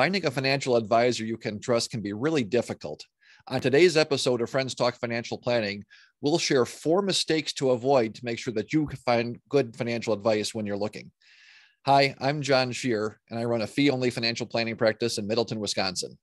finding a financial advisor you can trust can be really difficult. On today's episode of Friends Talk Financial Planning, we'll share 4 mistakes to avoid to make sure that you can find good financial advice when you're looking. Hi, I'm John Scherer, and I run a fee-only financial planning practice in Middleton, Wisconsin.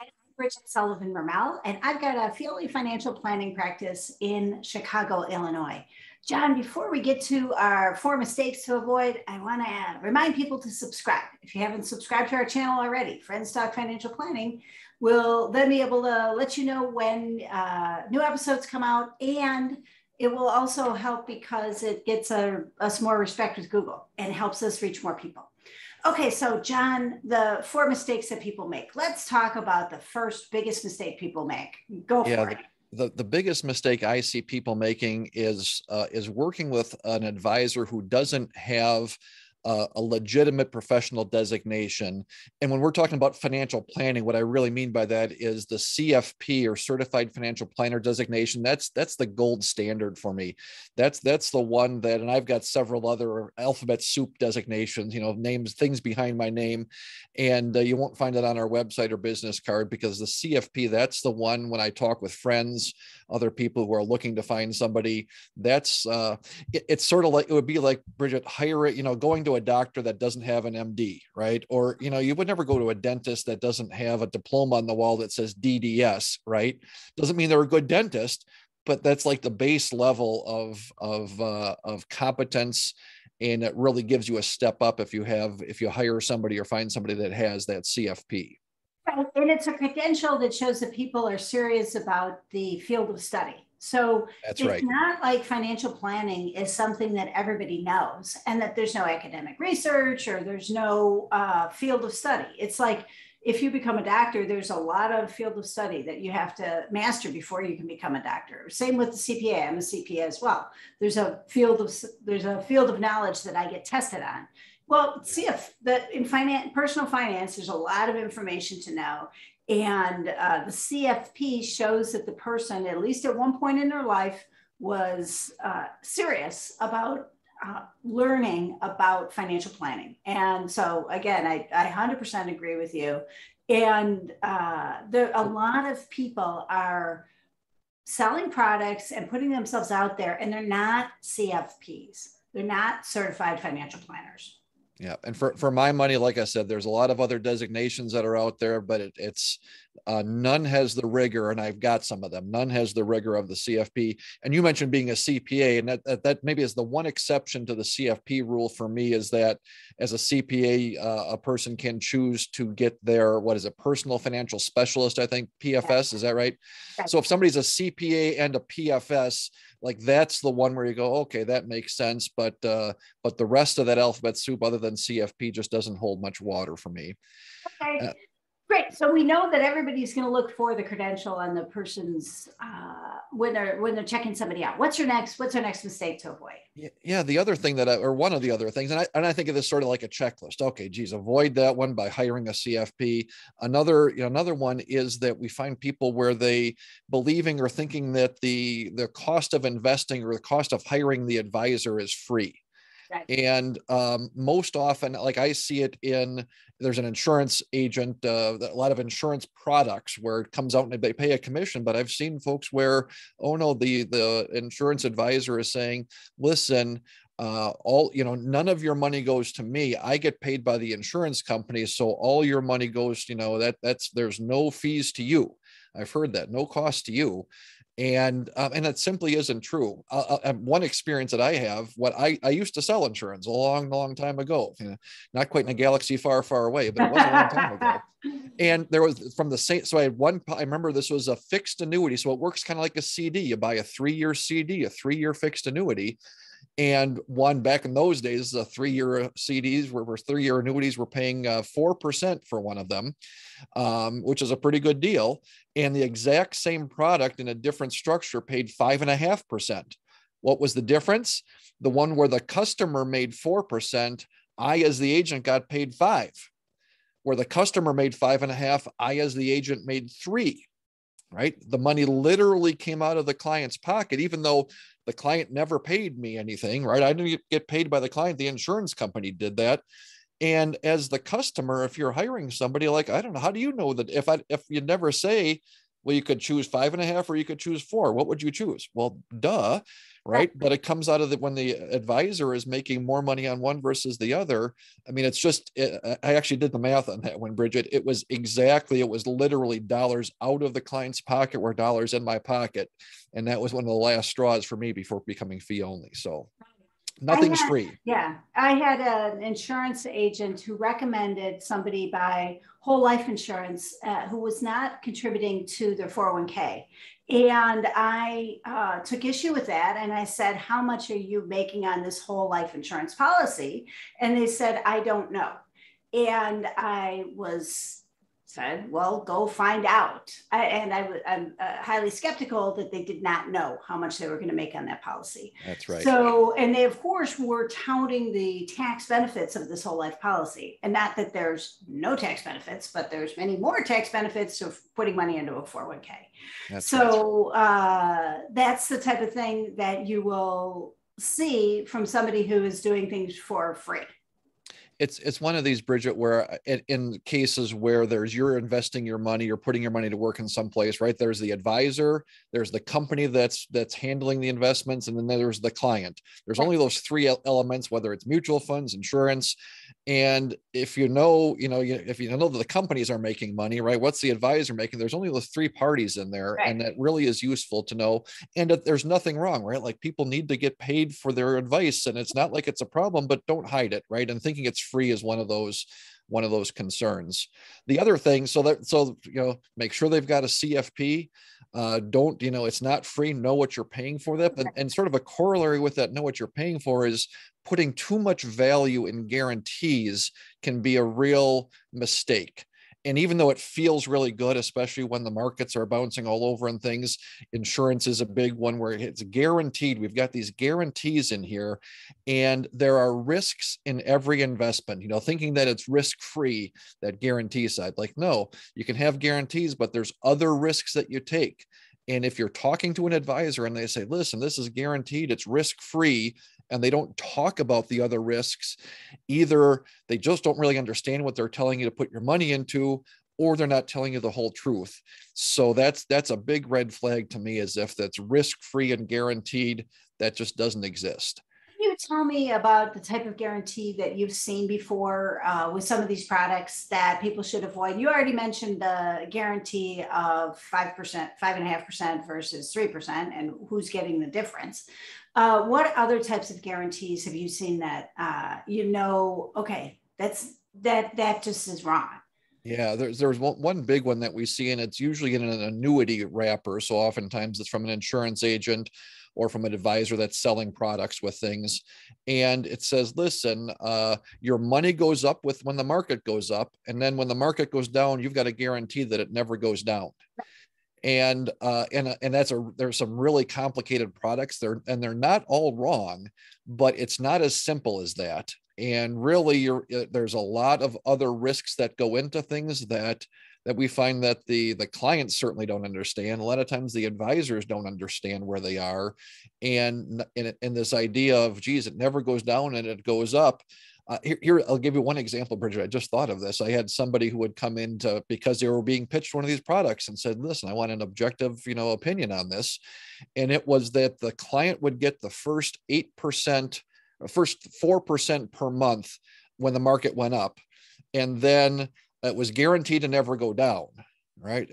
I'm Bridget Sullivan Mermel, and I've got a fee-only financial planning practice in Chicago, Illinois. John, before we get to our 4 mistakes to avoid, I want to remind people to subscribe. If you haven't subscribed to our channel already, Friends Talk Financial Planning will then be able to let you know when new episodes come out, and it will also help because it gets us more respect with Google and helps us reach more people. Okay, so John, the 4 mistakes that people make. Let's talk about the first biggest mistake people make. Go for it. The biggest mistake I see people making is working with an advisor who doesn't have a legitimate professional designation. And when we're talking about financial planning, what I really mean by that is the CFP, or Certified Financial Planner designation. That's the gold standard for me. That's the one that, and I've got several other alphabet soup designations, names, things behind my name. And you won't find it on our website or business card, because the CFP, that's the one when I talk with friends, other people who are looking to find somebody, that's it's sort of like, it would be like, Bridget, hire it, going to a doctor that doesn't have an MD, right? Or, you would never go to a dentist that doesn't have a diploma on the wall that says DDS, right? Doesn't mean they're a good dentist, but that's like the base level of competence. And it really gives you a step up if you hire somebody or find somebody that has that CFP. Right. And it's a credential that shows that people are serious about the field of study. So That's it's right. Not like financial planning is something that everybody knows, and that there's no academic research or there's no field of study. It's like, if you become a doctor, there's a lot of field of study that you have to master before you can become a doctor. Same with the CPA. I'm a CPA as well. There's a field of knowledge that I get tested on. Well, in personal finance, there's a lot of information to know. And the CFP shows that the person, at least at one point in their life, was serious about learning about financial planning. And so, again, I 100% agree with you. And a lot of people are selling products and putting themselves out there, and they're not CFPs. They're not certified financial planners. Yeah. And for my money, like I said, there's a lot of other designations that are out there, but it's none has the rigor, and I've got some of them. None has the rigor of the CFP. And you mentioned being a CPA, and that maybe is the one exception to the CFP rule for me, is that as a CPA, a person can choose to get their, personal financial specialist, I think, PFS, is that right? So if somebody's a CPA and a PFS, like that's the one where you go, okay, that makes sense. But the rest of that alphabet soup, other than CFP, just doesn't hold much water for me. Okay. Great. So we know that everybody's going to look for the credential on the person's when they're checking somebody out. What's our next mistake to avoid? Yeah. The other thing one of the other things, and I think of this sort of like a checklist. Okay, geez, avoid that one by hiring a CFP. Another one is that we find people where they believing or thinking that the cost of investing or the cost of hiring the advisor is free. Right. And most often, like I see it there's an insurance agent, a lot of insurance products where it comes out and they pay a commission. But I've seen folks where, oh no, the insurance advisor is saying, listen, none of your money goes to me. I get paid by the insurance company. So all your money goes, there's no fees to you. I've heard that, no cost to you. And that simply isn't true. One experience that I have, I used to sell insurance a long time ago, not quite in a galaxy far away, but it was a long time ago. And there was so I had I remember this was a fixed annuity. So it works kind of like a CD. You buy a 3-year CD, a 3-year fixed annuity. And one back in those days, the 3-year CDs were 3-year annuities were paying 4% for one of them, which is a pretty good deal. And the exact same product in a different structure paid 5.5%. What was the difference? The one where the customer made 4%, I, as the agent, got paid 5%. Where the customer made 5.5%, I, as the agent, made 3%. Right? The money literally came out of the client's pocket, even though the client never paid me anything, right? I didn't get paid by the client. The insurance company did that. And as the customer, if you're hiring somebody, like, I don't know, how do you know that if you never say, well, you could choose 5.5 or you could choose 4, what would you choose? Well, duh, right? But it comes out of when the advisor is making more money on one versus the other. I mean, I actually did the math on that one, Bridget. It was literally dollars out of the client's pocket were dollars in my pocket. And that was one of the last straws for me before becoming fee only. So nothing's free. Yeah. I had an insurance agent who recommended somebody buy whole life insurance who was not contributing to their 401k. And I took issue with that. And I said, how much are you making on this whole life insurance policy? And they said, I don't know. And I said, well, go find out. I'm highly skeptical that they did not know how much they were going to make on that policy. That's right. So, and they, of course, were touting the tax benefits of this whole life policy. And not that there's no tax benefits, but there's many more tax benefits of putting money into a 401k. That's the type of thing that you will see from somebody who is doing things for free. It's one of these, Bridget, where in cases where you're investing your money, you're putting your money to work in some place, right? There's the advisor, there's the company that's handling the investments, and then there's the client. There's only those three elements, whether it's mutual funds, insurance. And if if you know that the companies are making money, right? What's the advisor making? There's only those three parties in there. Right. And that really is useful to know. And there's nothing wrong, right? Like, people need to get paid for their advice, and it's not like it's a problem, but don't hide it, right? And thinking it's free is one of those concerns. The other thing, make sure they've got a CFP. It's not free. Know what you're paying for that. And sort of a corollary with that, know what you're paying for, is putting too much value in guarantees can be a real mistake. And even though it feels really good, especially when the markets are bouncing all over and things, insurance is a big one where it's guaranteed. We've got these guarantees in here, and there are risks in every investment, thinking that it's risk-free, that guarantee side. Like, no, you can have guarantees, but there's other risks that you take. And if you're talking to an advisor and they say, listen, this is guaranteed, it's risk-free, and they don't talk about the other risks, either they just don't really understand what they're telling you to put your money into, or they're not telling you the whole truth. So that's a big red flag to me, as if that's risk-free and guaranteed, that just doesn't exist. Can you tell me about the type of guarantee that you've seen before with some of these products that people should avoid? You already mentioned the guarantee of 5%, 5.5% versus 3%, and who's getting the difference. What other types of guarantees have you seen that okay, that just is wrong? Yeah, there's one big one that we see, and it's usually in an annuity wrapper. So oftentimes it's from an insurance agent or from an advisor that's selling products with things. And it says, listen, your money goes up when the market goes up. And then when the market goes down, you've got a guarantee that it never goes down. And there's some really complicated products there, and they're not all wrong, but it's not as simple as that. And really, there's a lot of other risks that go into things that we find that the clients certainly don't understand. A lot of times the advisors don't understand where they are. And this idea of, geez, it never goes down and it goes up. Here, I'll give you one example, Bridget. I just thought of this. I had somebody who would come in because they were being pitched one of these products and said, listen, I want an objective, opinion on this. And it was that the client would get the first 8%, first 4% per month when the market went up. And then it was guaranteed to never go down. Right.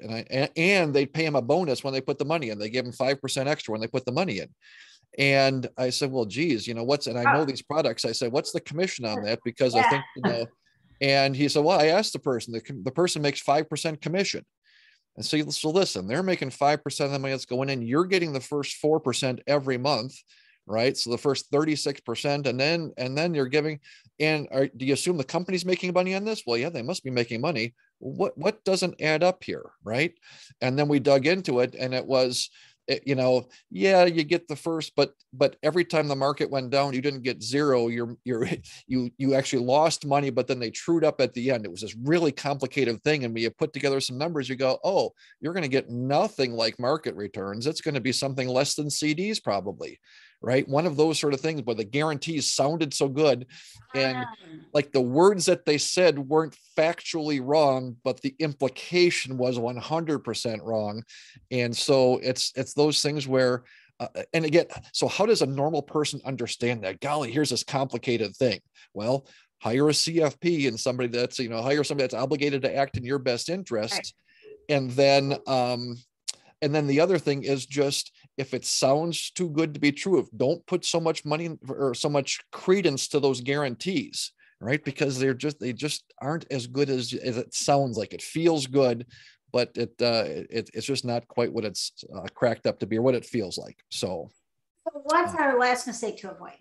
And they'd pay him a bonus when they put the money in. They give him 5% extra when they put the money in. And I said, well, geez, and I know these products. I said, what's the commission on that? Because I think, and he said, well, I asked the person, the person makes 5% commission. And so listen, they're making 5% of the money that's going in. You're getting the first 4% every month, right? So the first 36%, and then you're giving, and do you assume the company's making money on this? Well, yeah, they must be making money. What doesn't add up here, right? And then we dug into it, and it was, you get the first, but every time the market went down, you didn't get zero. You actually lost money, but then they trued up at the end. It was this really complicated thing. And when you put together some numbers, you go, oh, you're going to get nothing like market returns. It's going to be something less than CDs probably. right? One of those sort of things where the guarantees sounded so good, and like the words that they said weren't factually wrong, but the implication was 100% wrong. And so it's those things where, and again, so how does a normal person understand that? Golly, here's this complicated thing. Well, hire a CFP and somebody that's, hire somebody that's obligated to act in your best interest. Right. And then the other thing is just, if it sounds too good to be true, don't put so much money or so much credence to those guarantees, right? Because they just aren't as good as it sounds like. It feels good, but it's just not quite what it's cracked up to be, or what it feels like. So what's our last mistake to avoid?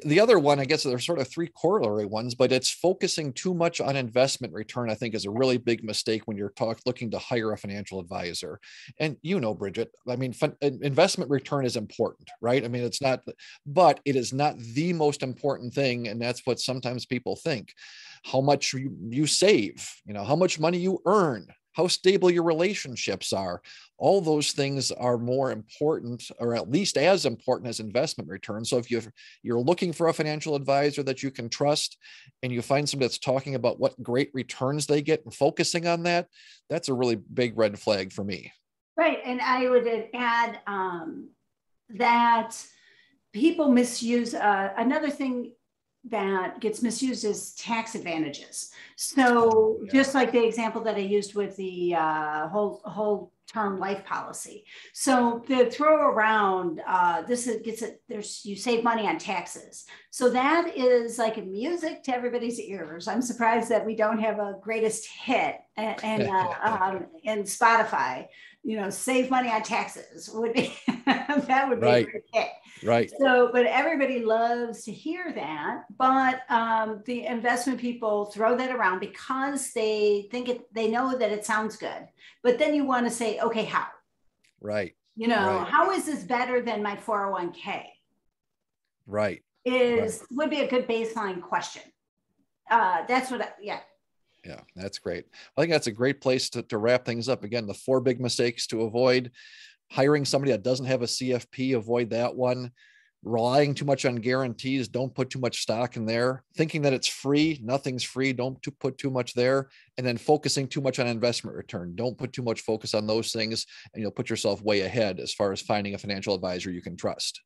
The other one, I guess there's sort of three corollary ones, but it's focusing too much on investment return, I think, is a really big mistake when you're looking to hire a financial advisor. And Bridget, I mean, investment return is important, right? I mean, it's not, but it is not the most important thing. And that's what sometimes people think. How much you save, how much money you earn, how stable your relationships are. All those things are more important, or at least as important, as investment returns. So if you're looking for a financial advisor that you can trust, and you find somebody that's talking about what great returns they get and focusing on that, that's a really big red flag for me. Right. And I would add that people misuse another thing that gets misused is tax advantages. So just like the example that I used with the whole term life policy. So to throw around you save money on taxes. So that is like music to everybody's ears. I'm surprised that we don't have a greatest hit and in Spotify. Save money on taxes would be that would be right. a great hit. Right. So, but everybody loves to hear that. But the investment people throw that around because they know that it sounds good. But then you want to say, okay, how? Right. Right. How is this better than my 401k? Right. Would be a good baseline question. That's what. Yeah, that's great. I think that's a great place to wrap things up. Again, the 4 big mistakes to avoid: hiring somebody that doesn't have a CFP, avoid that one. Relying too much on guarantees, don't put too much stock in there. Thinking that it's free, nothing's free, don't put too much there. And then focusing too much on investment return. Don't put too much focus on those things, and you'll put yourself way ahead as far as finding a financial advisor you can trust.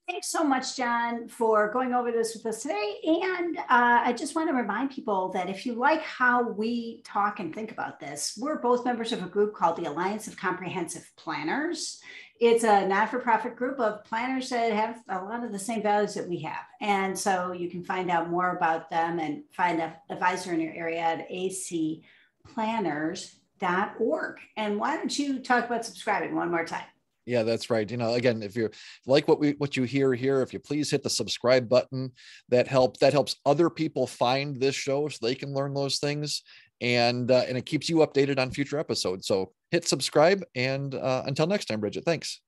Thanks so much, John, for going over this with us today. And I just want to remind people that if you like how we talk and think about this, we're both members of a group called the Alliance of Comprehensive Planners. It's a not-for-profit group of planners that have a lot of the same values that we have. And so you can find out more about them and find an advisor in your area at acplanners.org. And why don't you talk about subscribing one more time? Yeah, that's right. Again, if you like what you hear here, if you please hit the subscribe button, that helps other people find this show so they can learn those things, and it keeps you updated on future episodes. So hit subscribe, and until next time, Bridget, thanks.